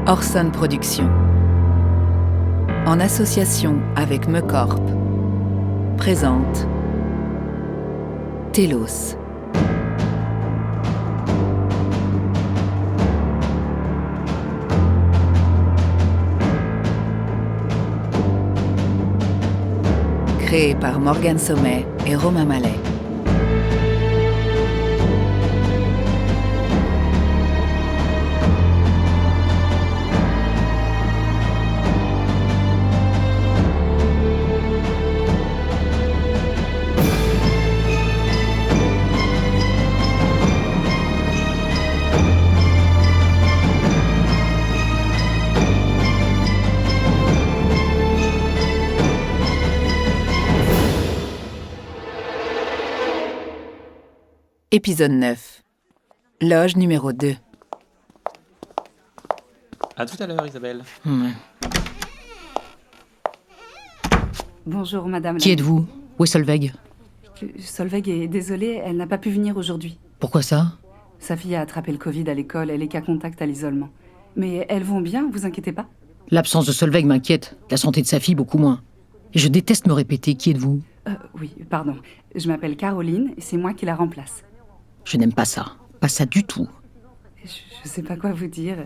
Orson Productions, en association avec Mecorp, présente Telos. Créé par Morgane Sommet et Romain Mallet. Épisode 9. Loge numéro 2. À tout à l'heure, Isabelle. Bonjour, madame. Qui êtes-vous? Où est Solveig? Solveig est désolée, elle n'a pas pu venir aujourd'hui. Pourquoi ça? Sa fille a attrapé le Covid à l'école, elle est cas contact à l'isolement. Mais elles vont bien, vous inquiétez pas? L'absence de Solveig m'inquiète, la santé de sa fille beaucoup moins. Et je déteste me répéter, qui êtes-vous? Oui, pardon. Je m'appelle Caroline et c'est moi qui la remplace. Je n'aime pas ça. Pas ça du tout. Je sais pas quoi vous dire.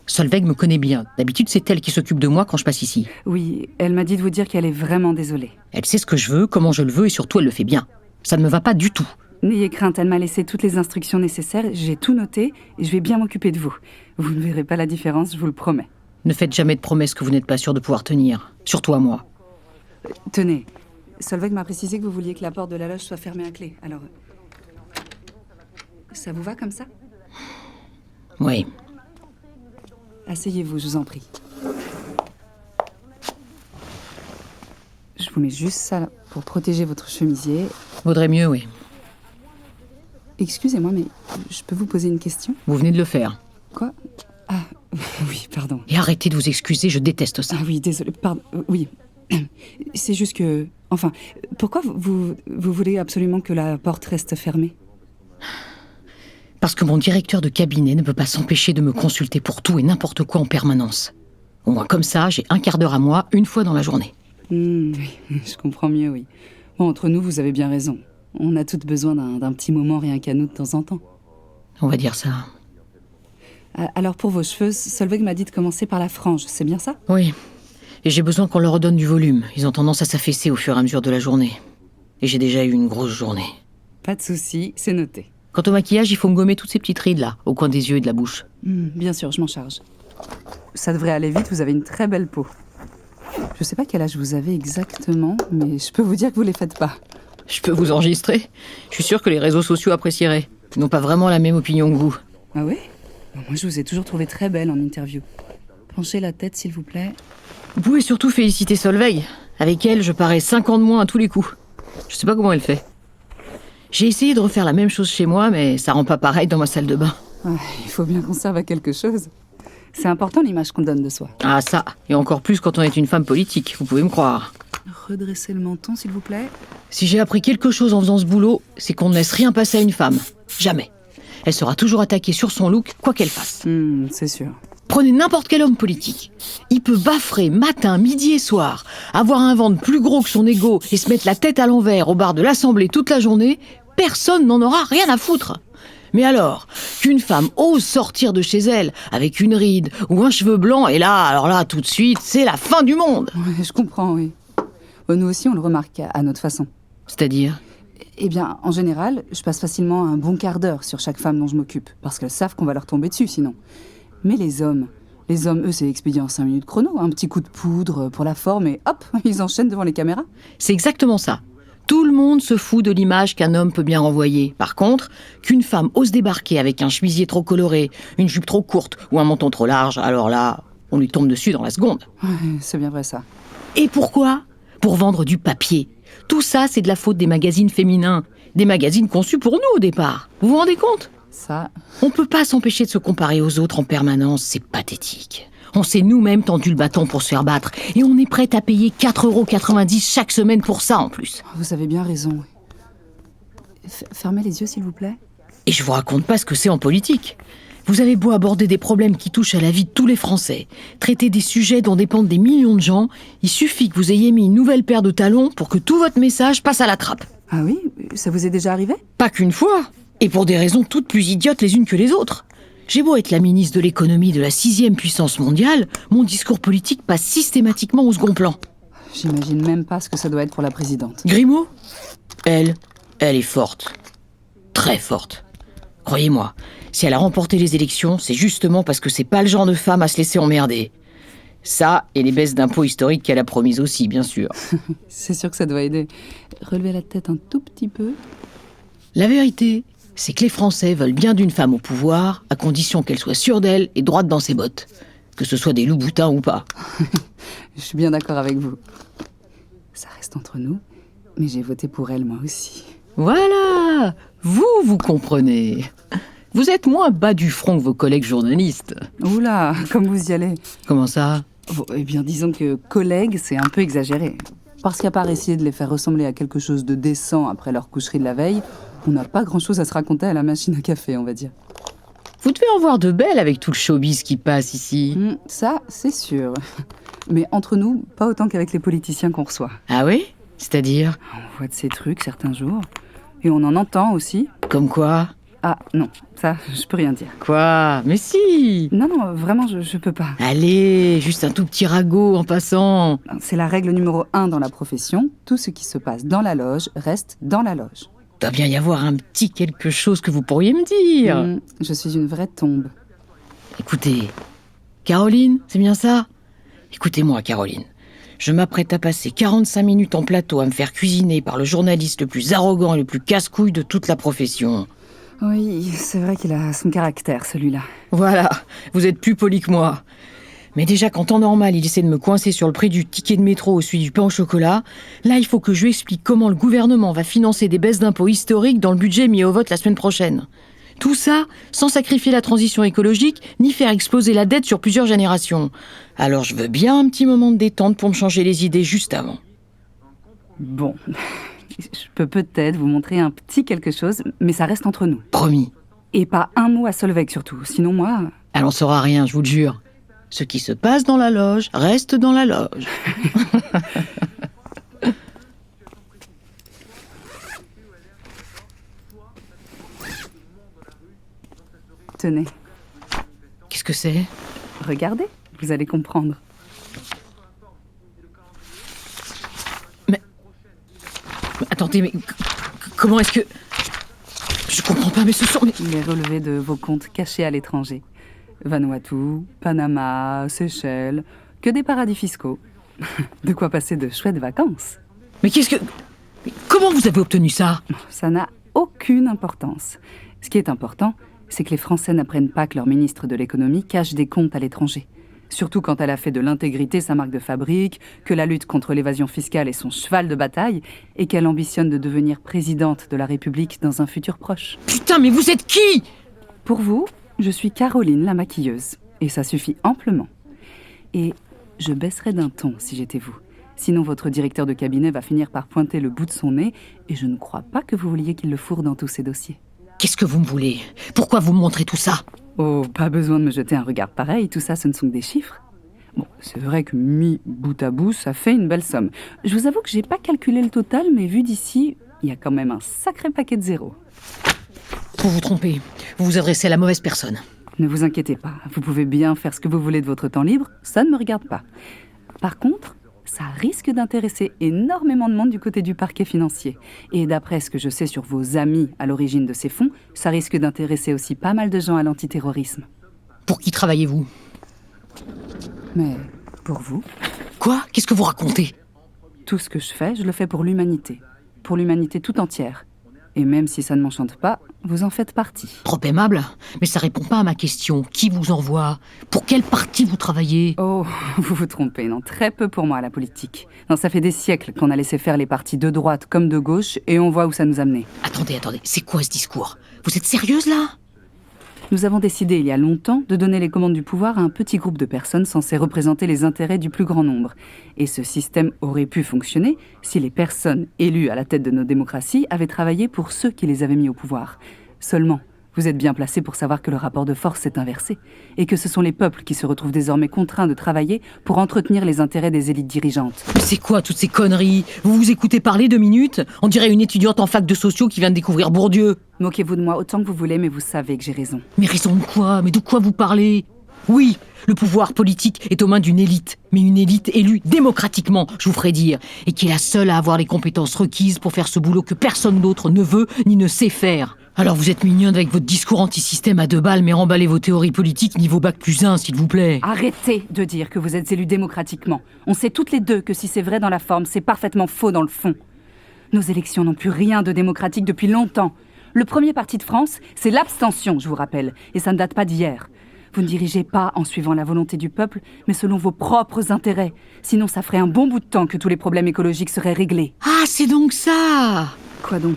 Solveig me connaît bien. D'habitude, c'est elle qui s'occupe de moi quand je passe ici. Oui, elle m'a dit de vous dire qu'elle est vraiment désolée. Elle sait ce que je veux, comment je le veux et surtout, elle le fait bien. Ça ne me va pas du tout. N'ayez crainte, elle m'a laissé toutes les instructions nécessaires, j'ai tout noté et je vais bien m'occuper de vous. Vous ne verrez pas la différence, je vous le promets. Ne faites jamais de promesses que vous n'êtes pas sûr de pouvoir tenir. Surtout à moi. Tenez, Solveig m'a précisé que vous vouliez que la porte de la loge soit fermée à clé, alors... Ça vous va comme ça? Oui. Asseyez-vous, je vous en prie. Je vous mets juste ça pour protéger votre chemisier. Vaudrait mieux, oui. Excusez-moi, mais je peux vous poser une question? Vous venez de le faire. Quoi? Ah, oui, pardon. Et arrêtez de vous excuser, je déteste ça. Ah oui, désolé, pardon, oui. C'est juste que... Enfin, pourquoi vous voulez absolument que la porte reste fermée? Parce que mon directeur de cabinet ne peut pas s'empêcher de me consulter pour tout et n'importe quoi en permanence. Au moins comme ça, j'ai un quart d'heure à moi, une fois dans la journée. Oui, je comprends mieux, oui. Bon, entre nous, vous avez bien raison. On a toutes besoin d'un petit moment rien qu'à nous de temps en temps. On va dire ça. Alors pour vos cheveux, Solveig m'a dit de commencer par la frange, c'est bien ça? Oui. Et j'ai besoin qu'on leur redonne du volume. Ils ont tendance à s'affaisser au fur et à mesure de la journée. Et j'ai déjà eu une grosse journée. Pas de souci, c'est noté. Quant au maquillage, il faut me gommer toutes ces petites rides là, au coin des yeux et de la bouche. Bien sûr, je m'en charge. Ça devrait aller vite, vous avez une très belle peau. Je sais pas quel âge vous avez exactement, mais je peux vous dire que vous les faites pas. Je peux vous enregistrer? Je suis sûre que les réseaux sociaux apprécieraient. Ils n'ont pas vraiment la même opinion que vous. Ah oui? Moi, je vous ai toujours trouvée très belle en interview. Penchez la tête, s'il vous plaît. Vous pouvez surtout féliciter Solveig. Avec elle, je parais 5 ans de moins à tous les coups. Je sais pas comment elle fait. J'ai essayé de refaire la même chose chez moi, mais ça rend pas pareil dans ma salle de bain. Ouais, il faut bien qu'on serve à quelque chose. C'est important l'image qu'on donne de soi. Ah ça, et encore plus quand on est une femme politique, vous pouvez me croire. Redressez le menton, s'il vous plaît. Si j'ai appris quelque chose en faisant ce boulot, c'est qu'on ne laisse rien passer à une femme. Jamais. Elle sera toujours attaquée sur son look, quoi qu'elle fasse. C'est sûr. Prenez n'importe quel homme politique. Il peut baffrer matin, midi et soir, avoir un ventre plus gros que son ego et se mettre la tête à l'envers au bar de l'Assemblée toute la journée. Personne n'en aura rien à foutre. Mais alors, qu'une femme ose sortir de chez elle avec une ride ou un cheveu blanc, et là, alors là, tout de suite, c'est la fin du monde. Ouais, je comprends, oui. Bon, nous aussi, on le remarque à notre façon. C'est-à-dire? Eh bien, en général, je passe facilement un bon quart d'heure sur chaque femme dont je m'occupe, parce qu'elles savent qu'on va leur tomber dessus, sinon. Mais les hommes, eux, c'est expédié en 5 minutes chrono. Un petit coup de poudre pour la forme et hop, ils enchaînent devant les caméras. C'est exactement ça. Tout le monde se fout de l'image qu'un homme peut bien renvoyer. Par contre, qu'une femme ose débarquer avec un chemisier trop coloré, une jupe trop courte ou un menton trop large, alors là, on lui tombe dessus dans la seconde. Ouais, c'est bien vrai ça. Et pourquoi? Pour vendre du papier. Tout ça, c'est de la faute des magazines féminins. Des magazines conçus pour nous au départ. Vous vous rendez compte? Ça... On peut pas s'empêcher de se comparer aux autres en permanence, c'est pathétique. On s'est nous-mêmes tendu le bâton pour se faire battre. Et on est prêt à payer 4,90 € chaque semaine pour ça en plus. Vous avez bien raison. Fermez les yeux, s'il vous plaît. Et je vous raconte pas ce que c'est en politique. Vous avez beau aborder des problèmes qui touchent à la vie de tous les Français, traiter des sujets dont dépendent des millions de gens, il suffit que vous ayez mis une nouvelle paire de talons pour que tout votre message passe à la trappe. Ah oui? Ça vous est déjà arrivé? Pas qu'une fois, et pour des raisons toutes plus idiotes les unes que les autres. J'ai beau être la ministre de l'économie de la 6e puissance mondiale, mon discours politique passe systématiquement au second plan. J'imagine même pas ce que ça doit être pour la présidente. Grimaud, elle est forte. Très forte. Croyez-moi, si elle a remporté les élections, c'est justement parce que c'est pas le genre de femme à se laisser emmerder. Ça, et les baisses d'impôts historiques qu'elle a promises aussi, bien sûr. C'est sûr que ça doit aider. Relevez la tête un tout petit peu. La vérité, c'est que les Français veulent bien d'une femme au pouvoir, à condition qu'elle soit sûre d'elle et droite dans ses bottes. Que ce soit des loups-boutins ou pas. Je suis bien d'accord avec vous. Ça reste entre nous, mais j'ai voté pour elle moi aussi. Voilà, vous comprenez. Vous êtes moins bas du front que vos collègues journalistes. Oula, comme vous y allez. Comment ça? Bon, eh bien, disons que collègues, c'est un peu exagéré. Parce qu'à part essayer de les faire ressembler à quelque chose de décent après leur coucherie de la veille, on n'a pas grand-chose à se raconter à la machine à café, on va dire. Vous devez en voir de belles avec tout le showbiz qui passe ici. Ça, c'est sûr. Mais entre nous, pas autant qu'avec les politiciens qu'on reçoit. Ah oui? C'est-à-dire? On voit de ces trucs certains jours. Et on en entend aussi. Comme quoi? Ah, non, ça, je peux rien dire. Quoi? Mais si! Non, vraiment, je peux pas. Allez, juste un tout petit ragot en passant. C'est la règle numéro 1 dans la profession. Tout ce qui se passe dans la loge reste dans la loge. Doit bien y avoir un petit quelque chose que vous pourriez me dire. Je suis une vraie tombe. Écoutez, Caroline, c'est bien ça? Écoutez-moi, Caroline. Je m'apprête à passer 45 minutes en plateau à me faire cuisiner par le journaliste le plus arrogant et le plus casse-couille de toute la profession. Oui, c'est vrai qu'il a son caractère, celui-là. Voilà, vous êtes plus poli que moi. Mais déjà, qu'en temps normal, il essaie de me coincer sur le prix du ticket de métro ou celui du pain au chocolat, là, il faut que je lui explique comment le gouvernement va financer des baisses d'impôts historiques dans le budget mis au vote la semaine prochaine. Tout ça sans sacrifier la transition écologique, ni faire exploser la dette sur plusieurs générations. Alors je veux bien un petit moment de détente pour me changer les idées juste avant. Bon, je peux peut-être vous montrer un petit quelque chose, mais ça reste entre nous. Promis. Et pas un mot à Solveig surtout, sinon moi... Elle en saura rien, je vous le jure. Ce qui se passe dans la loge reste dans la loge. Tenez, Qu'est-ce que c'est? regardez, vous allez comprendre. Mais attendez, mais comment est-ce que... Je comprends pas, mais ce sont... Les relevés de vos comptes cachés à l'étranger. Vanuatu, Panama, Seychelles, que des paradis fiscaux. De quoi passer de chouettes vacances. Mais qu'est-ce que... Mais comment vous avez obtenu ça? Ça n'a aucune importance. Ce qui est important, c'est que les Français n'apprennent pas que leur ministre de l'économie cache des comptes à l'étranger. Surtout quand elle a fait de l'intégrité sa marque de fabrique, que la lutte contre l'évasion fiscale est son cheval de bataille, et qu'elle ambitionne de devenir présidente de la République dans un futur proche. Putain, mais vous êtes qui? Pour vous, je suis Caroline la maquilleuse, et ça suffit amplement. Et je baisserais d'un ton si j'étais vous. Sinon votre directeur de cabinet va finir par pointer le bout de son nez, et je ne crois pas que vous vouliez qu'il le fourre dans tous ses dossiers. Qu'est-ce que vous me voulez? Pourquoi vous me montrez tout ça? Oh, pas besoin de me jeter un regard pareil, tout ça, ce ne sont que des chiffres. Bon, c'est vrai que mis bout à bout, ça fait une belle somme. Je vous avoue que j'ai pas calculé le total, mais vu d'ici, il y a quand même un sacré paquet de zéros. Vous vous trompez. Vous vous adressez à la mauvaise personne. Ne vous inquiétez pas, vous pouvez bien faire ce que vous voulez de votre temps libre, ça ne me regarde pas. Par contre, ça risque d'intéresser énormément de monde du côté du parquet financier. Et d'après ce que je sais sur vos amis à l'origine de ces fonds, ça risque d'intéresser aussi pas mal de gens à l'antiterrorisme. Pour qui travaillez-vous? Mais pour vous, Quoi? Qu'est-ce que vous racontez? tout ce que je fais, je le fais pour l'humanité tout entière. Et même si ça ne m'enchante pas, vous en faites partie. Trop aimable, mais ça répond pas à ma question. Qui vous envoie? Pour quel parti vous travaillez? Oh, vous vous trompez, non, très peu pour moi la politique. Non, ça fait des siècles qu'on a laissé faire les partis de droite comme de gauche, et on voit où ça nous a menés. Attendez, c'est quoi ce discours? Vous êtes sérieuse là? Nous avons décidé il y a longtemps de donner les commandes du pouvoir à un petit groupe de personnes censées représenter les intérêts du plus grand nombre. Et ce système aurait pu fonctionner si les personnes élues à la tête de nos démocraties avaient travaillé pour ceux qui les avaient mis au pouvoir. Seulement, Vous êtes bien placé pour savoir que le rapport de force s'est inversé et que ce sont les peuples qui se retrouvent désormais contraints de travailler pour entretenir les intérêts des élites dirigeantes. Mais c'est quoi toutes ces conneries? Vous vous écoutez parler 2 minutes? On dirait une étudiante en fac de sociaux qui vient de découvrir Bourdieu. Moquez-vous de moi autant que vous voulez, mais vous savez que j'ai raison. Mais raison de quoi? Mais de quoi vous parlez? Oui, le pouvoir politique est aux mains d'une élite, mais une élite élue démocratiquement, je vous ferai dire, et qui est la seule à avoir les compétences requises pour faire ce boulot que personne d'autre ne veut ni ne sait faire. Alors vous êtes mignonne avec votre discours anti-système à 2 balles, mais remballez vos théories politiques niveau bac+1, s'il vous plaît. Arrêtez de dire que vous êtes élus démocratiquement. On sait toutes les deux que si c'est vrai dans la forme, c'est parfaitement faux dans le fond. Nos élections n'ont plus rien de démocratique depuis longtemps. Le premier parti de France, c'est l'abstention, je vous rappelle, et ça ne date pas d'hier. Vous ne dirigez pas en suivant la volonté du peuple, mais selon vos propres intérêts. Sinon, ça ferait un bon bout de temps que tous les problèmes écologiques seraient réglés. Ah, c'est donc ça! Quoi donc ?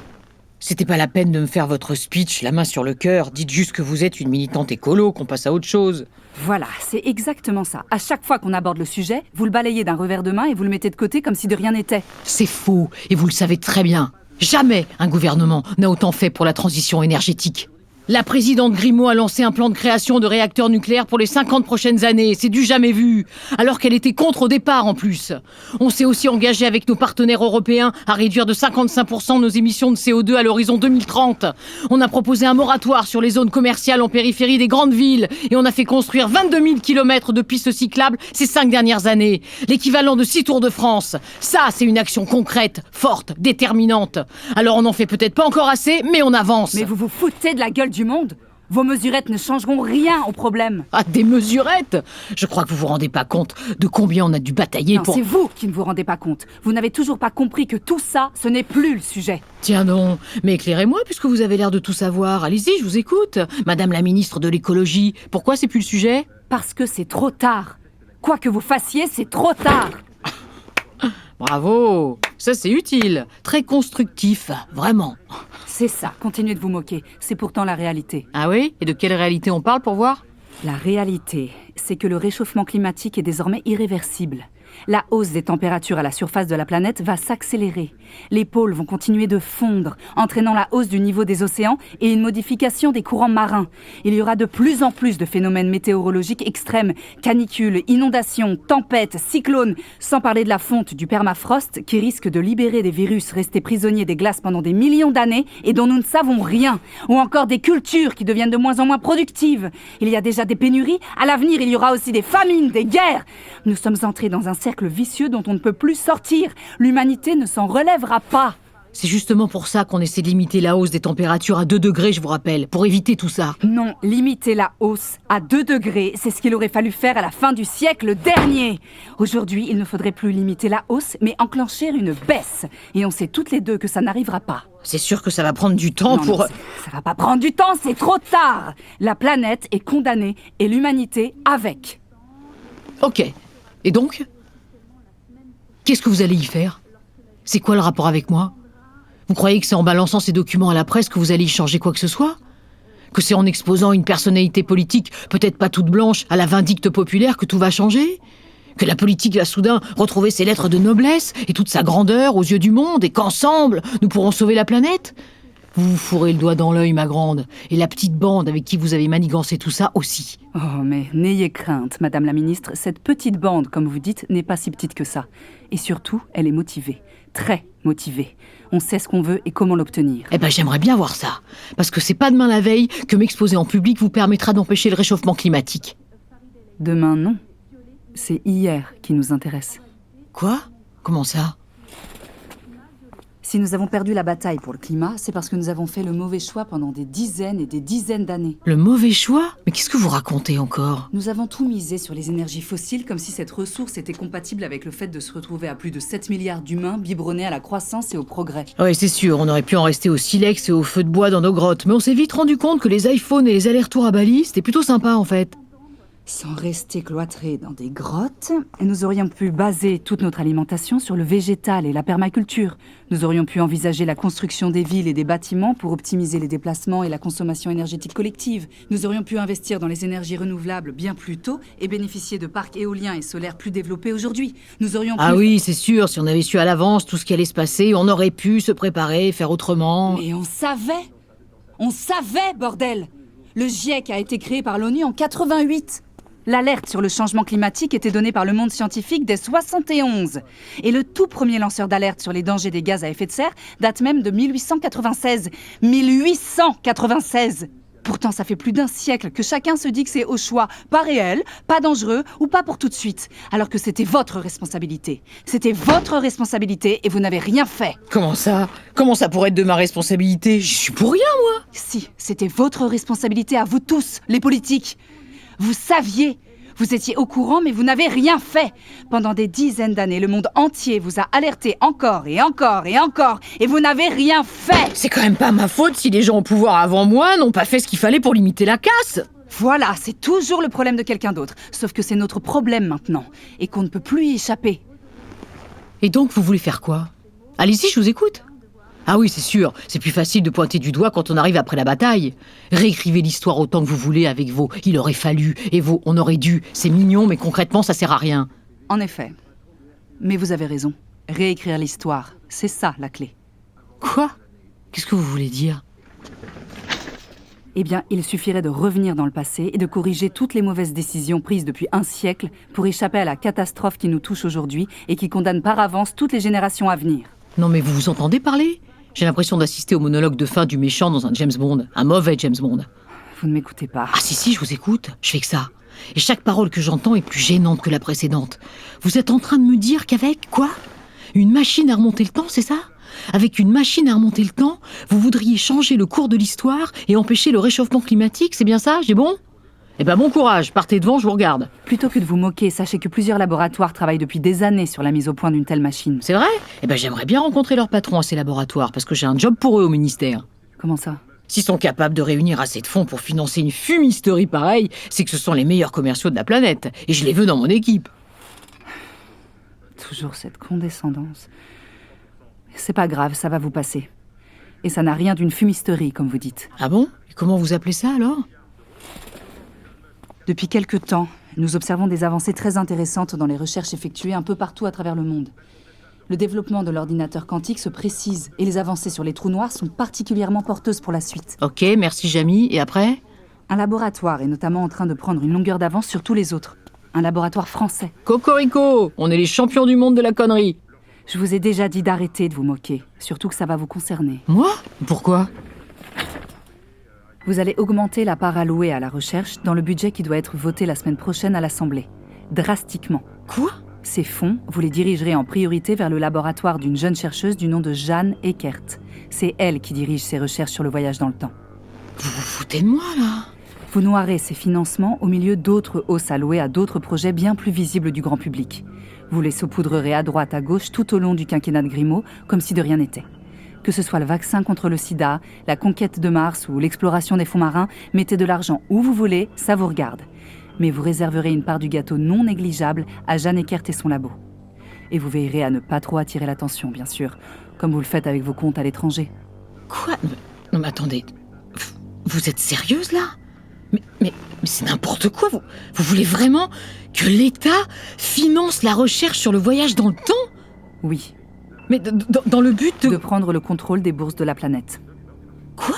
C'était pas la peine de me faire votre speech, la main sur le cœur. Dites juste que vous êtes une militante écolo, qu'on passe à autre chose. Voilà, c'est exactement ça. À chaque fois qu'on aborde le sujet, vous le balayez d'un revers de main et vous le mettez de côté comme si de rien n'était. C'est faux, et vous le savez très bien. Jamais un gouvernement n'a autant fait pour la transition énergétique. La présidente Grimaud a lancé un plan de création de réacteurs nucléaires pour les 50 prochaines années. C'est du jamais vu. Alors qu'elle était contre au départ, en plus. On s'est aussi engagé avec nos partenaires européens à réduire de 55% nos émissions de CO2 à l'horizon 2030. On a proposé un moratoire sur les zones commerciales en périphérie des grandes villes. Et on a fait construire 22 000 kilomètres de pistes cyclables ces 5 dernières années. L'équivalent de 6 Tours de France. Ça, c'est une action concrète, forte, déterminante. Alors on n'en fait peut-être pas encore assez, mais on avance. Mais vous vous foutez de la gueule du monde ? Vos mesurettes ne changeront rien au problème. Ah, des mesurettes? Je crois que vous vous rendez pas compte de combien on a dû batailler Non, pour... c'est vous qui ne vous rendez pas compte. Vous n'avez toujours pas compris que tout ça, ce n'est plus le sujet. Tiens non, mais éclairez-moi puisque vous avez l'air de tout savoir. Allez-y, je vous écoute. Madame la ministre de l'écologie, pourquoi c'est plus le sujet? Parce que c'est trop tard. Quoi que vous fassiez, c'est trop tard. Bravo, ça c'est utile, très constructif, vraiment. C'est ça, continuez de vous moquer. C'est pourtant la réalité. Ah oui? Et de quelle réalité on parle pour voir? La réalité, c'est que le réchauffement climatique est désormais irréversible. La hausse des températures à la surface de la planète va s'accélérer. Les pôles vont continuer de fondre, entraînant la hausse du niveau des océans et une modification des courants marins. Il y aura de plus en plus de phénomènes météorologiques extrêmes, canicules, inondations, tempêtes, cyclones, sans parler de la fonte du permafrost qui risque de libérer des virus restés prisonniers des glaces pendant des millions d'années et dont nous ne savons rien, ou encore des cultures qui deviennent de moins en moins productives. Il y a déjà des pénuries, à l'avenir il y aura aussi des famines, des guerres. Nous sommes entrés dans un cercle vicieux dont on ne peut plus sortir. L'humanité ne s'en relèvera pas. C'est justement pour ça qu'on essaie de limiter la hausse des températures à 2 degrés, je vous rappelle, pour éviter tout ça. Non, limiter la hausse à 2 degrés, c'est ce qu'il aurait fallu faire à la fin du siècle dernier. Aujourd'hui, il ne faudrait plus limiter la hausse, mais enclencher une baisse. Et on sait toutes les deux que ça n'arrivera pas. C'est sûr que ça va prendre du temps pour... Ça va pas prendre du temps, c'est trop tard. La planète est condamnée et l'humanité avec. Ok. Et donc? Qu'est-ce que vous allez y faire? C'est quoi le rapport avec moi? Vous croyez que c'est en balançant ces documents à la presse que vous allez y changer quoi que ce soit? Que c'est en exposant une personnalité politique, peut-être pas toute blanche, à la vindicte populaire que tout va changer? Que la politique va soudain retrouver ses lettres de noblesse et toute sa grandeur aux yeux du monde et qu'ensemble, nous pourrons sauver la planète? Vous vous fourrez le doigt dans l'œil, ma grande. Et la petite bande avec qui vous avez manigancé tout ça aussi. Oh, mais n'ayez crainte, Madame la Ministre. Cette petite bande, comme vous dites, n'est pas si petite que ça. Et surtout, elle est motivée. Très motivée. On sait ce qu'on veut et comment l'obtenir. Eh ben, j'aimerais bien voir ça. Parce que c'est pas demain la veille que m'exposer en public vous permettra d'empêcher le réchauffement climatique. Demain, non. C'est hier qui nous intéresse. Quoi? Comment ça? Si nous avons perdu la bataille pour le climat, c'est parce que nous avons fait le mauvais choix pendant des dizaines et des dizaines d'années. Le mauvais choix? Mais qu'est-ce que vous racontez encore? Nous avons tout misé sur les énergies fossiles comme si cette ressource était compatible avec le fait de se retrouver à plus de 7 milliards d'humains biberonnés à la croissance et au progrès. Ouais, c'est sûr, on aurait pu en rester au silex et au feu de bois dans nos grottes, mais on s'est vite rendu compte que les iPhones et les allers-retours à Bali, c'était plutôt sympa en fait. Sans rester cloîtrés dans des grottes, nous aurions pu baser toute notre alimentation sur le végétal et la permaculture. Nous aurions pu envisager la construction des villes et des bâtiments pour optimiser les déplacements et la consommation énergétique collective. Nous aurions pu investir dans les énergies renouvelables bien plus tôt et bénéficier de parcs éoliens et solaires plus développés aujourd'hui. Nous aurions pu... Ah oui, c'est sûr, si on avait su à l'avance tout ce qui allait se passer, on aurait pu se préparer, faire autrement. Mais on savait! On savait, bordel! Le GIEC a été créé par l'ONU en 88. L'alerte sur le changement climatique était donnée par le monde scientifique dès 71. Et le tout premier lanceur d'alerte sur les dangers des gaz à effet de serre date même de 1896. 1896! Pourtant, ça fait plus d'un siècle que chacun se dit que c'est au choix, pas réel, pas dangereux ou pas pour tout de suite. Alors que c'était votre responsabilité. C'était votre responsabilité et vous n'avez rien fait. Comment ça? Comment ça pourrait être de ma responsabilité? J'y suis pour rien, moi. Si, c'était votre responsabilité à vous tous, les politiques. Vous saviez, vous étiez au courant, mais vous n'avez rien fait. Pendant des dizaines d'années, le monde entier vous a alerté encore et encore et encore, et vous n'avez rien fait. C'est quand même pas ma faute si les gens au pouvoir avant moi n'ont pas fait ce qu'il fallait pour limiter la casse. Voilà, c'est toujours le problème de quelqu'un d'autre. Sauf que c'est notre problème maintenant, et qu'on ne peut plus y échapper. Et donc, vous voulez faire quoi? Allez-y, je vous écoute. Ah oui, c'est sûr, c'est plus facile de pointer du doigt quand on arrive après la bataille. Réécrivez l'histoire autant que vous voulez avec vos « il aurait fallu » et vos « on aurait dû ». C'est mignon, mais concrètement, ça sert à rien. En effet. Mais vous avez raison. Réécrire l'histoire, c'est ça la clé. Quoi? Qu'est-ce que vous voulez dire? Eh bien, il suffirait de revenir dans le passé et de corriger toutes les mauvaises décisions prises depuis un siècle pour échapper à la catastrophe qui nous touche aujourd'hui et qui condamne par avance toutes les générations à venir. Non mais vous vous entendez parler? J'ai l'impression d'assister au monologue de fin du méchant dans un James Bond. Un mauvais James Bond. Vous ne m'écoutez pas. Ah si, je vous écoute. Je fais que ça. Et chaque parole que j'entends est plus gênante que la précédente. Vous êtes en train de me dire qu'avec, quoi? Une machine à remonter le temps, c'est ça? Avec une machine à remonter le temps, vous voudriez changer le cours de l'histoire et empêcher le réchauffement climatique, c'est bien ça? J'ai bon? Eh ben bon courage, partez devant, je vous regarde. Plutôt que de vous moquer, sachez que plusieurs laboratoires travaillent depuis des années sur la mise au point d'une telle machine. C'est vrai? Eh ben j'aimerais bien rencontrer leur patron à ces laboratoires, parce que j'ai un job pour eux au ministère. Comment ça? S'ils sont capables de réunir assez de fonds pour financer une fumisterie pareille, c'est que ce sont les meilleurs commerciaux de la planète. Et je les veux dans mon équipe. Toujours cette condescendance. C'est pas grave, ça va vous passer. Et ça n'a rien d'une fumisterie, comme vous dites. Ah bon? Et comment vous appelez ça alors? Depuis quelque temps, nous observons des avancées très intéressantes dans les recherches effectuées un peu partout à travers le monde. Le développement de l'ordinateur quantique se précise et les avancées sur les trous noirs sont particulièrement porteuses pour la suite. Ok, merci Jamy. Et après? Un laboratoire est notamment en train de prendre une longueur d'avance sur tous les autres. Un laboratoire français. Cocorico! On est les champions du monde de la connerie. Je vous ai déjà dit d'arrêter de vous moquer, surtout que ça va vous concerner. Moi? Pourquoi? Vous allez augmenter la part allouée à la recherche dans le budget qui doit être voté la semaine prochaine à l'Assemblée. Drastiquement. Quoi? Ces fonds, vous les dirigerez en priorité vers le laboratoire d'une jeune chercheuse du nom de Jeanne Eckert. C'est elle qui dirige ses recherches sur le voyage dans le temps. Vous vous foutez de moi, là? Vous noierez ces financements au milieu d'autres hausses allouées à d'autres projets bien plus visibles du grand public. Vous les saupoudrerez à droite, à gauche, tout au long du quinquennat de Grimaud, comme si de rien n'était. Que ce soit le vaccin contre le sida, la conquête de Mars ou l'exploration des fonds marins, mettez de l'argent où vous voulez, ça vous regarde. Mais vous réserverez une part du gâteau non négligeable à Jeanne Eckert et son labo. Et vous veillerez à ne pas trop attirer l'attention, bien sûr, comme vous le faites avec vos comptes à l'étranger. Quoi? Non mais attendez, vous êtes sérieuse là? Mais c'est n'importe quoi, vous voulez vraiment que l'État finance la recherche sur le voyage dans le temps? Oui. Mais dans le but de prendre le contrôle des bourses de la planète. Quoi?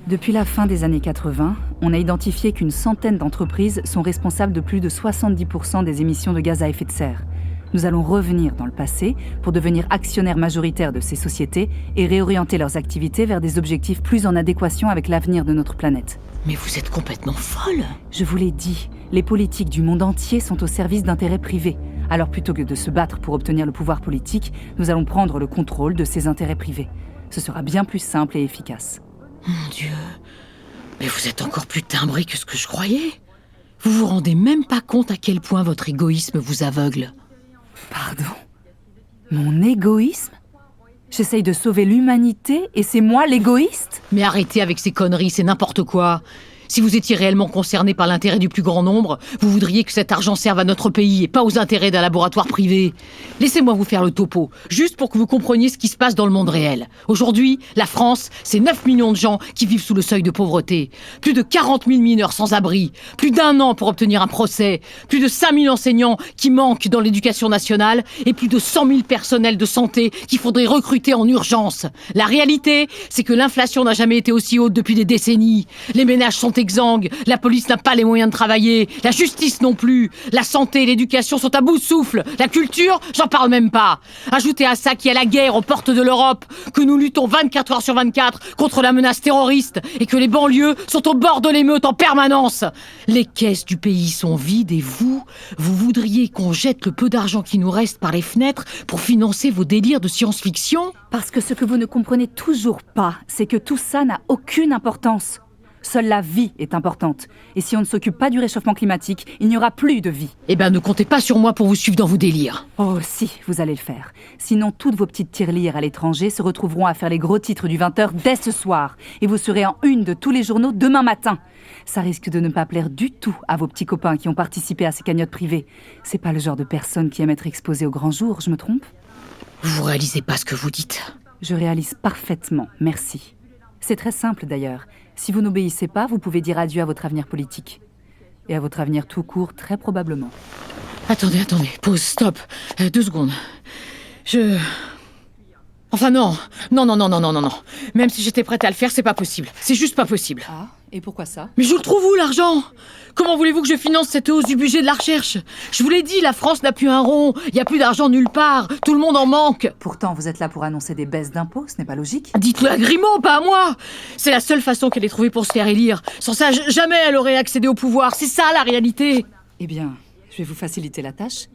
Depuis la fin des années 80, on a identifié qu'une centaine d'entreprises sont responsables de plus de 70% des émissions de gaz à effet de serre. Nous allons revenir dans le passé pour devenir actionnaires majoritaires de ces sociétés et réorienter leurs activités vers des objectifs plus en adéquation avec l'avenir de notre planète. Mais vous êtes complètement folle! Je vous l'ai dit, les politiques du monde entier sont au service d'intérêts privés. Alors plutôt que de se battre pour obtenir le pouvoir politique, nous allons prendre le contrôle de ces intérêts privés. Ce sera bien plus simple et efficace. Mon Dieu, mais vous êtes encore plus timbré que ce que je croyais. Vous vous rendez même pas compte à quel point votre égoïsme vous aveugle. Pardon? Mon égoïsme? J'essaye de sauver l'humanité et c'est moi l'égoïste? Mais arrêtez avec ces conneries, c'est n'importe quoi. Si vous étiez réellement concerné par l'intérêt du plus grand nombre, vous voudriez que cet argent serve à notre pays et pas aux intérêts d'un laboratoire privé. Laissez-moi vous faire le topo, juste pour que vous compreniez ce qui se passe dans le monde réel. Aujourd'hui, la France, c'est 9 millions de gens qui vivent sous le seuil de pauvreté. Plus de 40 000 mineurs sans abri. Plus d'1 an pour obtenir un procès. Plus de 5 000 enseignants qui manquent dans l'éducation nationale. Et plus de 100 000 personnels de santé qu'il faudrait recruter en urgence. La réalité, c'est que l'inflation n'a jamais été aussi haute depuis des décennies. Les ménages sont exsangues, la police n'a pas les moyens de travailler, la justice non plus, la santé et l'éducation sont à bout de souffle, la culture, j'en parle même pas. Ajoutez à ça qu'il y a la guerre aux portes de l'Europe, que nous luttons 24 heures sur 24 contre la menace terroriste et que les banlieues sont au bord de l'émeute en permanence. Les caisses du pays sont vides et vous voudriez qu'on jette le peu d'argent qui nous reste par les fenêtres pour financer vos délires de science-fiction ? Parce que ce que vous ne comprenez toujours pas, c'est que tout ça n'a aucune importance. Seule la vie est importante. Et si on ne s'occupe pas du réchauffement climatique, il n'y aura plus de vie. Eh ben, ne comptez pas sur moi pour vous suivre dans vos délires. Oh si, vous allez le faire. Sinon, toutes vos petites tirelires à l'étranger se retrouveront à faire les gros titres du 20h dès ce soir. Et vous serez en une de tous les journaux demain matin. Ça risque de ne pas plaire du tout à vos petits copains qui ont participé à ces cagnottes privées. C'est pas le genre de personne qui aime être exposée au grand jour, je me trompe ? Vous réalisez pas ce que vous dites. Je réalise parfaitement, merci. C'est très simple d'ailleurs. Si vous n'obéissez pas, vous pouvez dire adieu à votre avenir politique. Et à votre avenir tout court, très probablement. Attendez, pause, stop. 2 secondes. Enfin non. Même si j'étais prête à le faire, c'est pas possible. C'est juste pas possible. Ah, et pourquoi ça ? Mais je le trouve où, l'argent ? Comment voulez-vous que je finance cette hausse du budget de la recherche ? Je vous l'ai dit, la France n'a plus un rond. Il n'y a plus d'argent nulle part. Tout le monde en manque. Pourtant, vous êtes là pour annoncer des baisses d'impôts, ce n'est pas logique. Dites-le à Grimaud, pas à moi. C'est la seule façon qu'elle ait trouvée pour se faire élire. Sans ça, jamais elle aurait accédé au pouvoir. C'est ça, la réalité. Eh bien, je vais vous faciliter la tâche.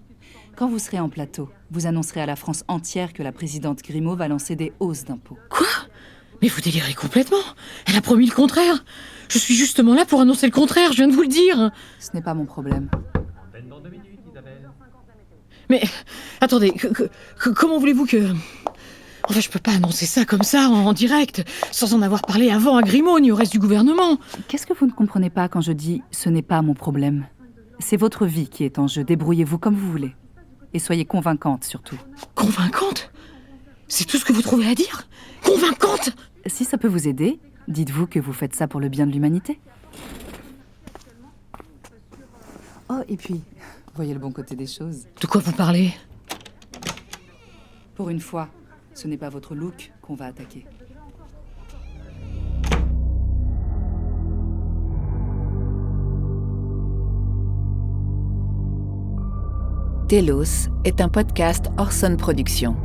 Quand vous serez en plateau, vous annoncerez à la France entière que la présidente Grimaud va lancer des hausses d'impôts. Quoi ? Mais vous délirez complètement. Elle a promis le contraire. Je suis justement là pour annoncer le contraire, je viens de vous le dire. Ce n'est pas mon problème. Mais, attendez, comment voulez-vous que... Enfin, je peux pas annoncer ça comme ça, en direct, sans en avoir parlé avant à Grimaud ni au reste du gouvernement. Qu'est-ce que vous ne comprenez pas quand je dis « ce n'est pas mon problème » ? C'est votre vie qui est en jeu, débrouillez-vous comme vous voulez. Et soyez convaincante, surtout. Convaincante ? C'est tout ce que vous trouvez à dire ? Convaincante ? Si ça peut vous aider, dites-vous que vous faites ça pour le bien de l'humanité. Oh, et puis, voyez le bon côté des choses. De quoi vous parlez ? Pour une fois, ce n'est pas votre look qu'on va attaquer. Télos est un podcast Orson Productions.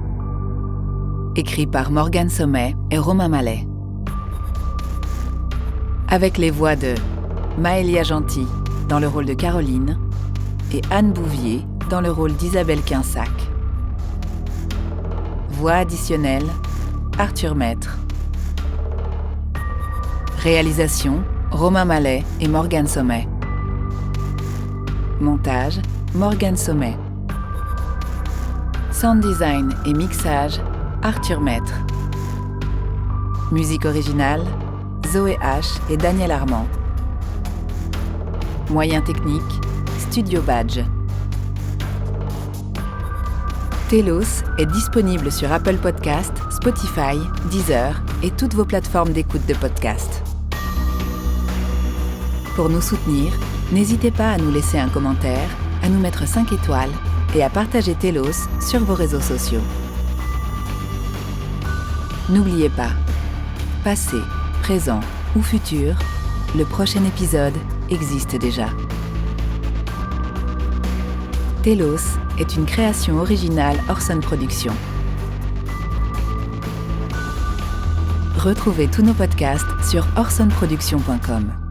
Écrit par Morgane Sommet et Romain Mallet. Avec les voix de Maëlia Gentil dans le rôle de Caroline et Anne Bouvier dans le rôle d'Isabelle Quinsac. Voix additionnelle, Arthur Maître. Réalisation, Romain Mallet et Morgane Sommet. Montage, Morgane Sommet. Sound design et mixage, Arthur Maître. Musique originale, Zoé H et Daniel Armand. Moyens techniques, Studio Badge. Télos est disponible sur Apple Podcasts, Spotify, Deezer et toutes vos plateformes d'écoute de podcasts. Pour nous soutenir, n'hésitez pas à nous laisser un commentaire, à nous mettre 5 étoiles et à partager Télos sur vos réseaux sociaux. N'oubliez pas, passé, présent ou futur, le prochain épisode existe déjà. Télos est une création originale Orson Productions. Retrouvez tous nos podcasts sur orsonproduction.com.